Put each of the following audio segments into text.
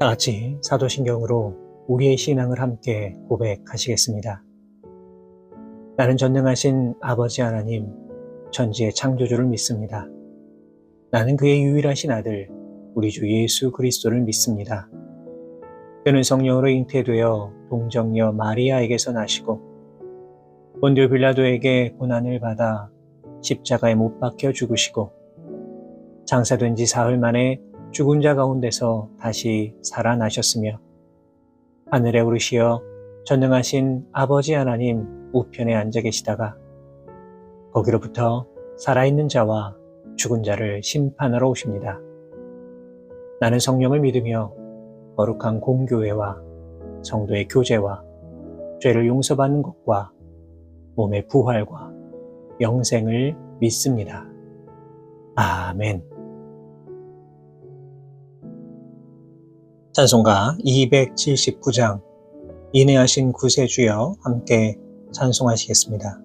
다 같이 사도신경으로 우리의 신앙을 함께 고백하시겠습니다. 나는 전능하신 아버지 하나님, 천지의 창조주를 믿습니다. 나는 그의 유일하신 아들, 우리 주 예수 그리스도를 믿습니다. 그는 성령으로 잉태되어 동정녀 마리아에게서 나시고 본디오 빌라도에게 고난을 받아 십자가에 못 박혀 죽으시고 장사된 지 사흘 만에 죽은 자 가운데서 다시 살아나셨으며 하늘에 오르시어 전능하신 아버지 하나님 우편에 앉아 계시다가 거기로부터 살아있는 자와 죽은 자를 심판하러 오십니다. 나는 성령을 믿으며 거룩한 공교회와 성도의 교제와 죄를 용서받는 것과 몸의 부활과 영생을 믿습니다. 아멘. 찬송가 279장 인애하신 구세주여 함께 찬송하시겠습니다.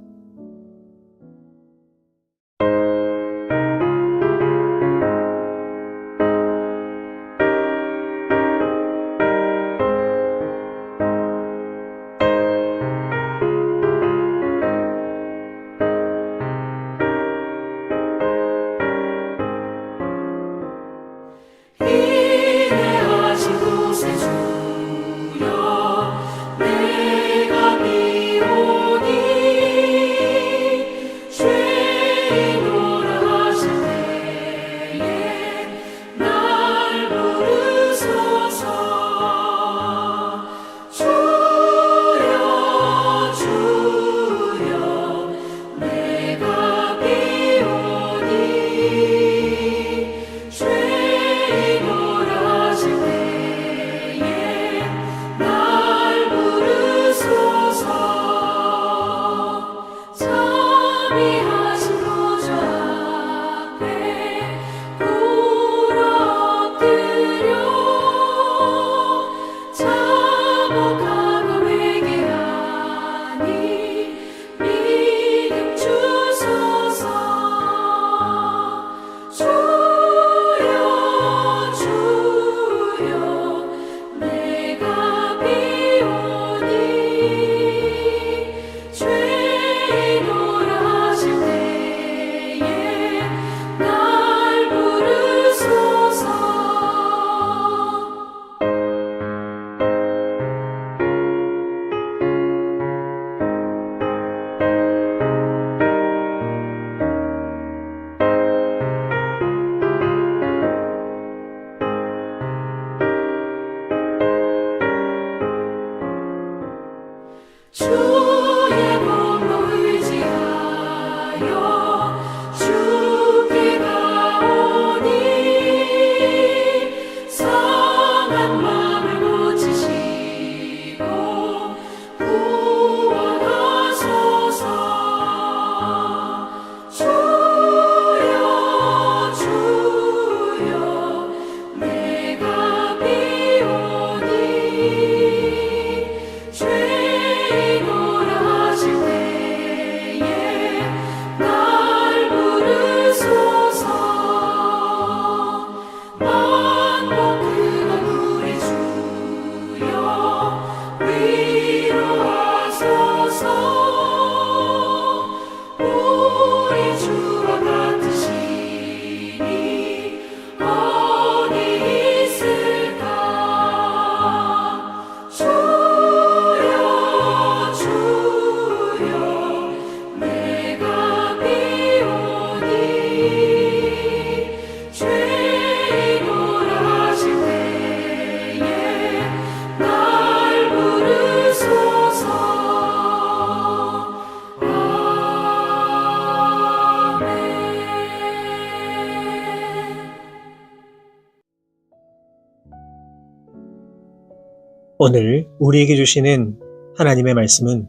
오늘 우리에게 주시는 하나님의 말씀은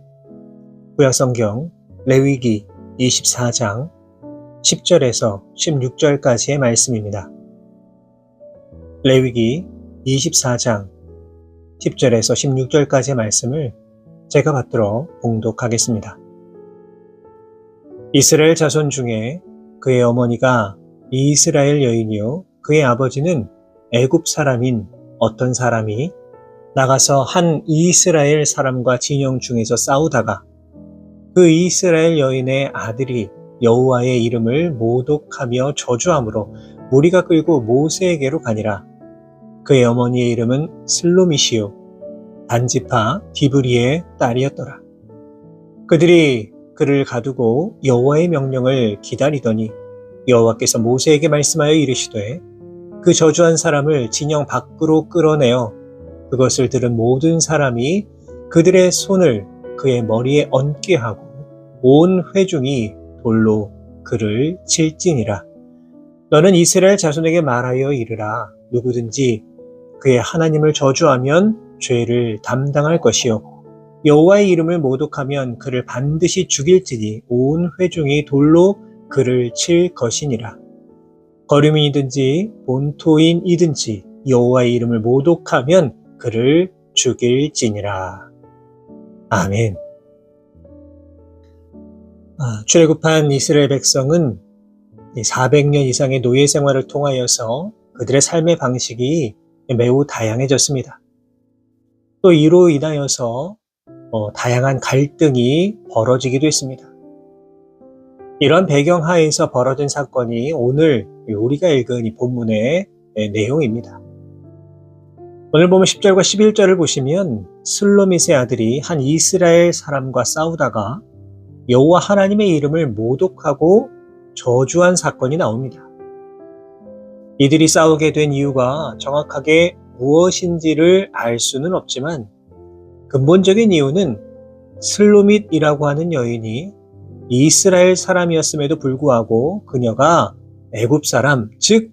구약성경 레위기 24장 10절에서 16절까지의 말씀입니다. 레위기 24장 10절에서 16절까지의 말씀을 제가 받들어 봉독하겠습니다. 이스라엘 자손 중에 그의 어머니가 이스라엘 여인이요 그의 아버지는 애굽 사람인 어떤 사람이 나가서 한 이스라엘 사람과 진영 중에서 싸우다가 그 이스라엘 여인의 아들이 여호와의 이름을 모독하며 저주함으로 무리가 끌고 모세에게로 가니라. 그의 어머니의 이름은 슬로미시요 단지파 디브리의 딸이었더라. 그들이 그를 가두고 여호와의 명령을 기다리더니 여호와께서 모세에게 말씀하여 이르시되 그 저주한 사람을 진영 밖으로 끌어내어 그것을 들은 모든 사람이 그들의 손을 그의 머리에 얹게 하고 온 회중이 돌로 그를 칠지니라. 너는 이스라엘 자손에게 말하여 이르라. 누구든지 그의 하나님을 저주하면 죄를 담당할 것이요 여호와의 이름을 모독하면 그를 반드시 죽일지니 온 회중이 돌로 그를 칠 것이니라. 거류민이든지 본토인이든지 여호와의 이름을 모독하면 그를 죽일지니라. 아멘. 출애굽한 이스라엘 백성은 400년 이상의 노예 생활을 통하여서 그들의 삶의 방식이 매우 다양해졌습니다. 또 이로 인하여서 다양한 갈등이 벌어지기도 했습니다. 이런 배경 하에서 벌어진 사건이 오늘 우리가 읽은 이 본문의 내용입니다. 오늘 보면 10절과 11절을 보시면 슬로밋의 아들이 한 이스라엘 사람과 싸우다가 여호와 하나님의 이름을 모독하고 저주한 사건이 나옵니다. 이들이 싸우게 된 이유가 정확하게 무엇인지를 알 수는 없지만 근본적인 이유는 슬로밋이라고 하는 여인이 이스라엘 사람이었음에도 불구하고 그녀가 애굽 사람, 즉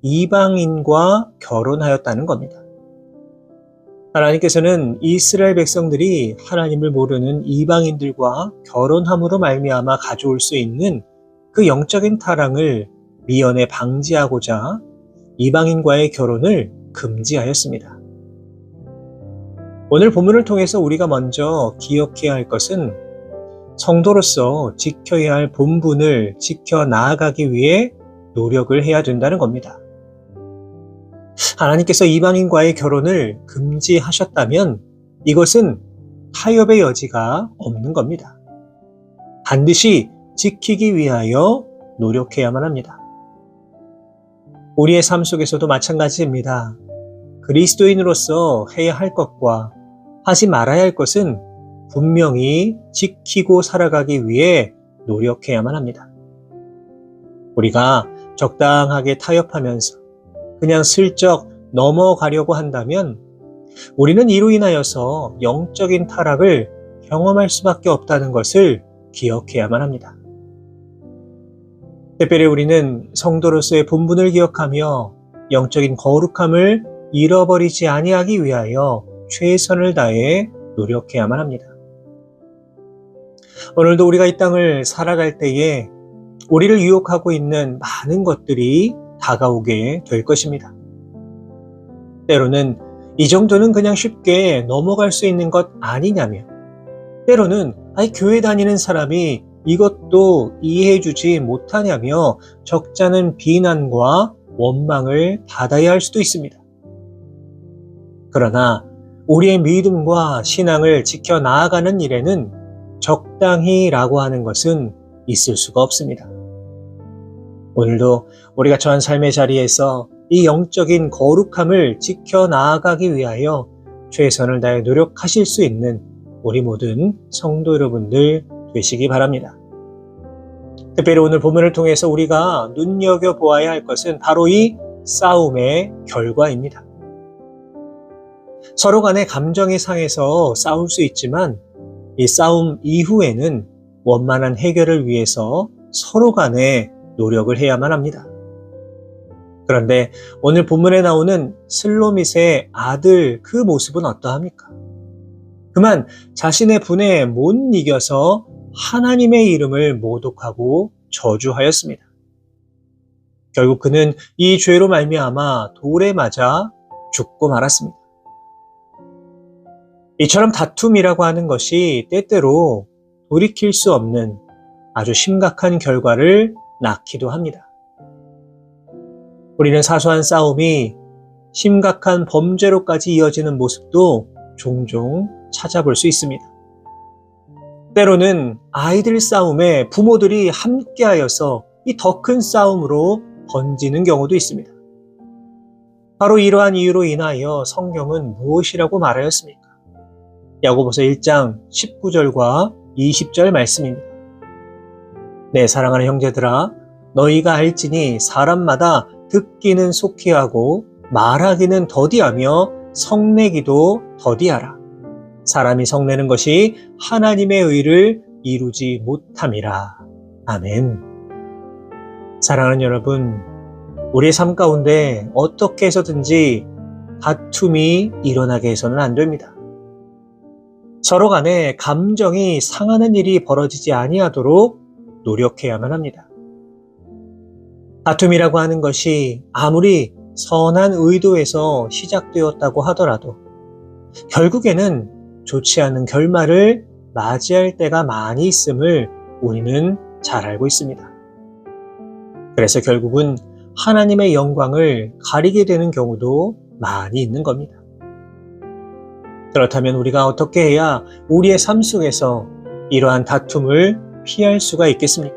이방인과 결혼하였다는 겁니다. 하나님께서는 이스라엘 백성들이 하나님을 모르는 이방인들과 결혼함으로 말미암아 가져올 수 있는 그 영적인 타락을 미연에 방지하고자 이방인과의 결혼을 금지하였습니다. 오늘 본문을 통해서 우리가 먼저 기억해야 할 것은 성도로서 지켜야 할 본분을 지켜 나아가기 위해 노력을 해야 된다는 겁니다. 하나님께서 이방인과의 결혼을 금지하셨다면 이것은 타협의 여지가 없는 겁니다. 반드시 지키기 위하여 노력해야만 합니다. 우리의 삶 속에서도 마찬가지입니다. 그리스도인으로서 해야 할 것과 하지 말아야 할 것은 분명히 지키고 살아가기 위해 노력해야만 합니다. 우리가 적당하게 타협하면서 그냥 슬쩍 넘어가려고 한다면 우리는 이로 인하여서 영적인 타락을 경험할 수밖에 없다는 것을 기억해야만 합니다. 특별히 우리는 성도로서의 본분을 기억하며 영적인 거룩함을 잃어버리지 아니하기 위하여 최선을 다해 노력해야만 합니다. 오늘도 우리가 이 땅을 살아갈 때에 우리를 유혹하고 있는 많은 것들이 다가오게 될 것입니다. 때로는 이 정도는 그냥 쉽게 넘어갈 수 있는 것 아니냐며, 때로는 교회 다니는 사람이 이것도 이해해주지 못하냐며 적잖은 비난과 원망을 받아야 할 수도 있습니다. 그러나 우리의 믿음과 신앙을 지켜 나아가는 일에는 적당히라고 하는 것은 있을 수가 없습니다. 오늘도 우리가 처한 삶의 자리에서 이 영적인 거룩함을 지켜 나아가기 위하여 최선을 다해 노력하실 수 있는 우리 모든 성도 여러분들 되시기 바랍니다. 특별히 오늘 본문을 통해서 우리가 눈여겨보아야 할 것은 바로 이 싸움의 결과입니다. 서로 간의 감정이 상해서 싸울 수 있지만 이 싸움 이후에는 원만한 해결을 위해서 서로 간에 노력을 해야만 합니다. 그런데 오늘 본문에 나오는 슬로밋의 아들 그 모습은 어떠합니까? 그만 자신의 분에 못 이겨서 하나님의 이름을 모독하고 저주하였습니다. 결국 그는 이 죄로 말미암아 돌에 맞아 죽고 말았습니다. 이처럼 다툼이라고 하는 것이 때때로 돌이킬 수 없는 아주 심각한 결과를 낳기도 합니다. 우리는 사소한 싸움이 심각한 범죄로까지 이어지는 모습도 종종 찾아볼 수 있습니다. 때로는 아이들 싸움에 부모들이 함께하여서 이 더 큰 싸움으로 번지는 경우도 있습니다. 바로 이러한 이유로 인하여 성경은 무엇이라고 말하였습니까? 야고보서 1장 19절과 20절 말씀입니다. 내 사랑하는 형제들아, 너희가 알지니 사람마다 듣기는 속히 하고 말하기는 더디하며 성내기도 더디하라. 사람이 성내는 것이 하나님의 의를 이루지 못함이라. 아멘. 사랑하는 여러분, 우리의 삶 가운데 어떻게 해서든지 다툼이 일어나게 해서는 안 됩니다. 서로 간에 감정이 상하는 일이 벌어지지 아니하도록 노력해야만 합니다. 다툼이라고 하는 것이 아무리 선한 의도에서 시작되었다고 하더라도 결국에는 좋지 않은 결말을 맞이할 때가 많이 있음을 우리는 잘 알고 있습니다. 그래서 결국은 하나님의 영광을 가리게 되는 경우도 많이 있는 겁니다. 그렇다면 우리가 어떻게 해야 우리의 삶 속에서 이러한 다툼을 피할 수가 있겠습니까?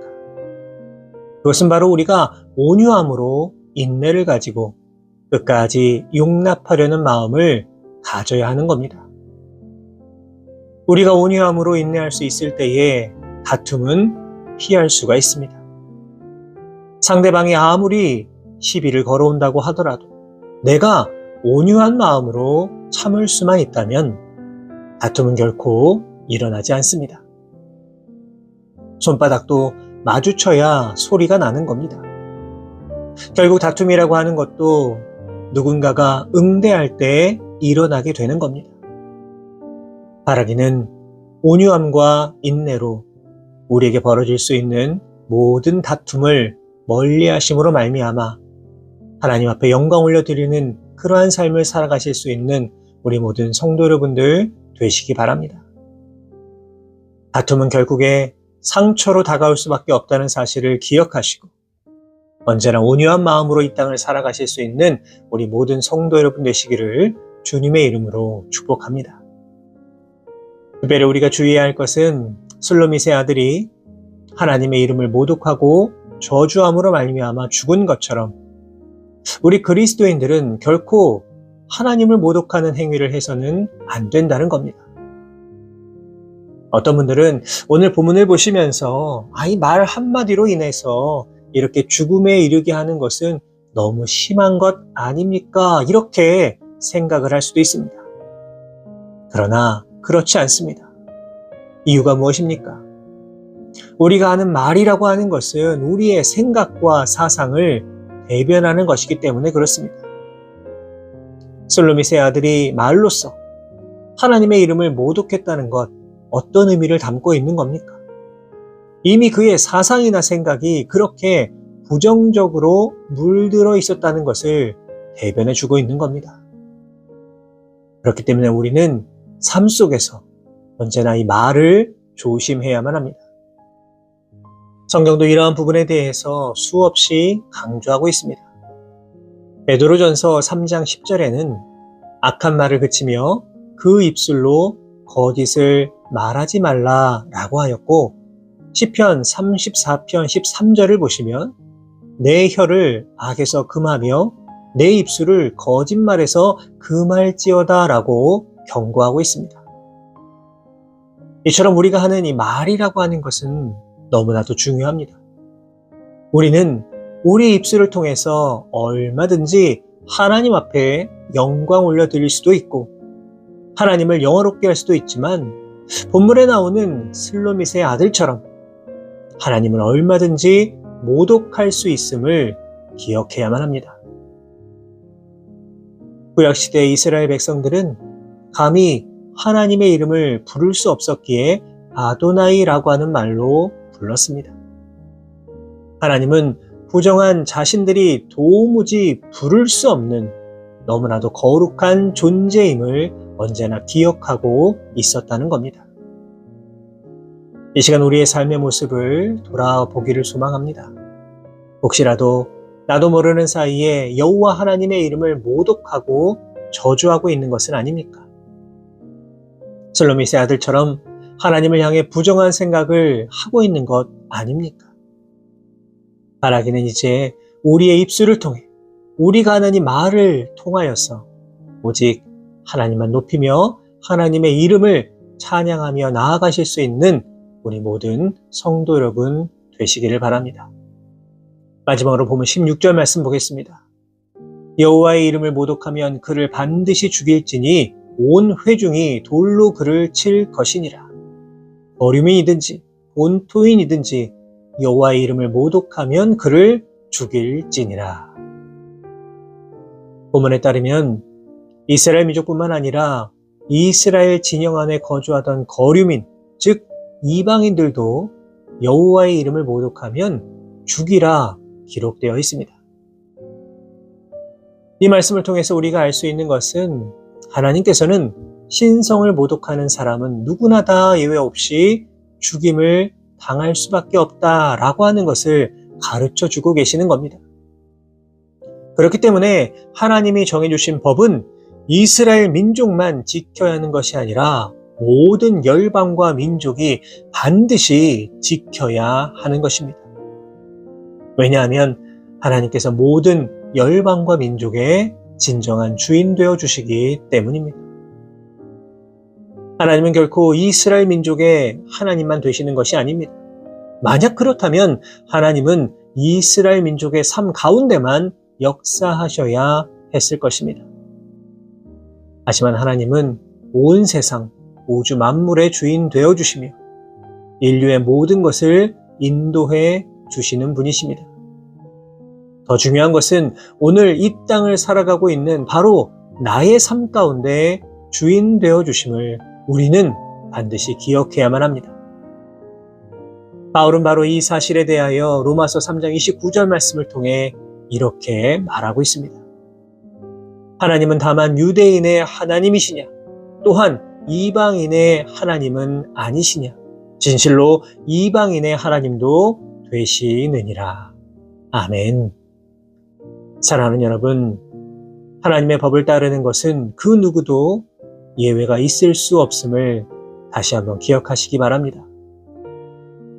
그것은 바로 우리가 온유함으로 인내를 가지고 끝까지 용납하려는 마음을 가져야 하는 겁니다. 우리가 온유함으로 인내할 수 있을 때에 다툼은 피할 수가 있습니다. 상대방이 아무리 시비를 걸어온다고 하더라도 내가 온유한 마음으로 참을 수만 있다면 다툼은 결코 일어나지 않습니다. 손바닥도 마주쳐야 소리가 나는 겁니다. 결국 다툼이라고 하는 것도 누군가가 응대할 때 일어나게 되는 겁니다. 바라기는 온유함과 인내로 우리에게 벌어질 수 있는 모든 다툼을 멀리하심으로 말미암아 하나님 앞에 영광 올려드리는 그러한 삶을 살아가실 수 있는 우리 모든 성도 여러분들 되시기 바랍니다. 다툼은 결국에 상처로 다가올 수밖에 없다는 사실을 기억하시고 언제나 온유한 마음으로 이 땅을 살아가실 수 있는 우리 모든 성도 여러분 되시기를 주님의 이름으로 축복합니다. 특별히 우리가 주의해야 할 것은 술로밋의 아들이 하나님의 이름을 모독하고 저주함으로 말미암아 죽은 것처럼 우리 그리스도인들은 결코 하나님을 모독하는 행위를 해서는 안 된다는 겁니다. 어떤 분들은 오늘 본문을 보시면서 이 말 한마디로 인해서 이렇게 죽음에 이르게 하는 것은 너무 심한 것 아닙니까? 이렇게 생각을 할 수도 있습니다. 그러나 그렇지 않습니다. 이유가 무엇입니까? 우리가 하는 말이라고 하는 것은 우리의 생각과 사상을 대변하는 것이기 때문에 그렇습니다. 술로밋의 아들이 말로써 하나님의 이름을 모독했다는 것, 어떤 의미를 담고 있는 겁니까? 이미 그의 사상이나 생각이 그렇게 부정적으로 물들어 있었다는 것을 대변해 주고 있는 겁니다. 그렇기 때문에 우리는 삶 속에서 언제나 이 말을 조심해야만 합니다. 성경도 이러한 부분에 대해서 수없이 강조하고 있습니다. 베드로전서 3장 10절에는 악한 말을 그치며 그 입술로 거짓을 말하지 말라라고 하였고 시편 34편 13절을 보시면 내 혀를 악에서 금하며 내 입술을 거짓말에서 금할지어다 라고 경고하고 있습니다. 이처럼 우리가 하는 이 말이라고 하는 것은 너무나도 중요합니다. 우리는 우리 입술을 통해서 얼마든지 하나님 앞에 영광 올려드릴 수도 있고 하나님을 영화롭게 할 수도 있지만 본문에 나오는 슬로밋의 아들처럼 하나님을 얼마든지 모독할 수 있음을 기억해야만 합니다. 구약시대의 이스라엘 백성들은 감히 하나님의 이름을 부를 수 없었기에 아도나이라고 하는 말로 불렀습니다. 하나님은 부정한 자신들이 도무지 부를 수 없는 너무나도 거룩한 존재임을 언제나 기억하고 있었다는 겁니다. 이 시간 우리의 삶의 모습을 돌아보기를 소망합니다. 혹시라도 나도 모르는 사이에 여호와 하나님의 이름을 모독하고 저주하고 있는 것은 아닙니까? 슬로미스의 아들처럼 하나님을 향해 부정한 생각을 하고 있는 것 아닙니까? 바라기는 이제 우리의 입술을 통해 우리가 하는 이 말을 통하여서 오직 하나님만 높이며 하나님의 이름을 찬양하며 나아가실 수 있는 우리 모든 성도 여러분 되시기를 바랍니다. 마지막으로 보면 16절 말씀 보겠습니다. 여호와의 이름을 모독하면 그를 반드시 죽일지니 온 회중이 돌로 그를 칠 것이니라. 어류민이든지 본토인이든지 여호와의 이름을 모독하면 그를 죽일지니라. 본문에 따르면 이스라엘 민족뿐만 아니라 이스라엘 진영 안에 거주하던 거류민, 즉 이방인들도 여호와의 이름을 모독하면 죽이라 기록되어 있습니다. 이 말씀을 통해서 우리가 알 수 있는 것은 하나님께서는 신성을 모독하는 사람은 누구나 다 예외 없이 죽임을 당할 수밖에 없다라고 하는 것을 가르쳐 주고 계시는 겁니다. 그렇기 때문에 하나님이 정해주신 법은 이스라엘 민족만 지켜야 하는 것이 아니라 모든 열방과 민족이 반드시 지켜야 하는 것입니다. 왜냐하면 하나님께서 모든 열방과 민족의 진정한 주인 되어 주시기 때문입니다. 하나님은 결코 이스라엘 민족의 하나님만 되시는 것이 아닙니다. 만약 그렇다면 하나님은 이스라엘 민족의 삶 가운데만 역사하셔야 했을 것입니다. 하지만 하나님은 온 세상, 우주 만물의 주인 되어 주시며 인류의 모든 것을 인도해 주시는 분이십니다. 더 중요한 것은 오늘 이 땅을 살아가고 있는 바로 나의 삶 가운데 주인 되어 주심을 우리는 반드시 기억해야만 합니다. 바울은 바로 이 사실에 대하여 로마서 3장 29절 말씀을 통해 이렇게 말하고 있습니다. 하나님은 다만 유대인의 하나님이시냐? 또한 이방인의 하나님은 아니시냐? 진실로 이방인의 하나님도 되시느니라. 아멘. 사랑하는 여러분, 하나님의 법을 따르는 것은 그 누구도 예외가 있을 수 없음을 다시 한번 기억하시기 바랍니다.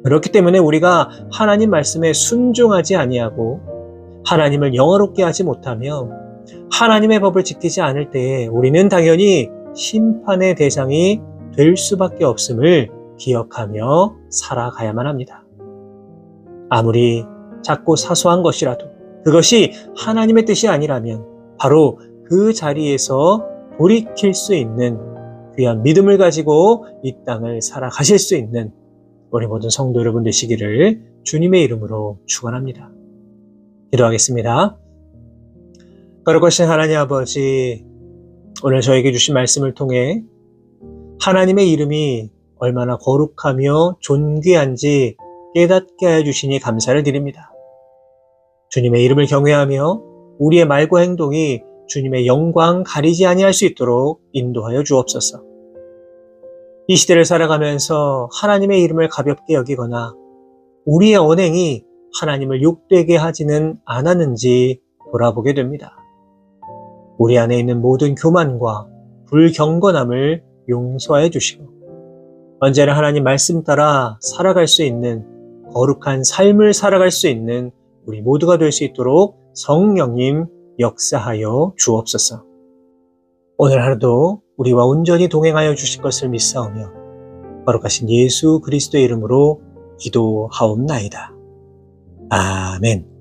그렇기 때문에 우리가 하나님 말씀에 순종하지 아니하고 하나님을 영화롭게 하지 못하며 하나님의 법을 지키지 않을 때에 우리는 당연히 심판의 대상이 될 수밖에 없음을 기억하며 살아가야만 합니다. 아무리 작고 사소한 것이라도 그것이 하나님의 뜻이 아니라면 바로 그 자리에서 돌이킬 수 있는 귀한 믿음을 가지고 이 땅을 살아가실 수 있는 우리 모든 성도 여러분 되시기를 주님의 이름으로 축원합니다. 기도하겠습니다. 거룩하신 하나님 아버지, 오늘 저에게 주신 말씀을 통해 하나님의 이름이 얼마나 거룩하며 존귀한지 깨닫게 하여 주시니 감사를 드립니다. 주님의 이름을 경외하며 우리의 말과 행동이 주님의 영광 가리지 아니할 수 있도록 인도하여 주옵소서. 이 시대를 살아가면서 하나님의 이름을 가볍게 여기거나 우리의 언행이 하나님을 욕되게 하지는 않았는지 돌아보게 됩니다. 우리 안에 있는 모든 교만과 불경건함을 용서해 주시고 언제나 하나님 말씀 따라 살아갈 수 있는 거룩한 삶을 살아갈 수 있는 우리 모두가 될 수 있도록 성령님 역사하여 주옵소서. 오늘 하루도 우리와 온전히 동행하여 주실 것을 믿사오며 거룩하신 예수 그리스도의 이름으로 기도하옵나이다. 아멘.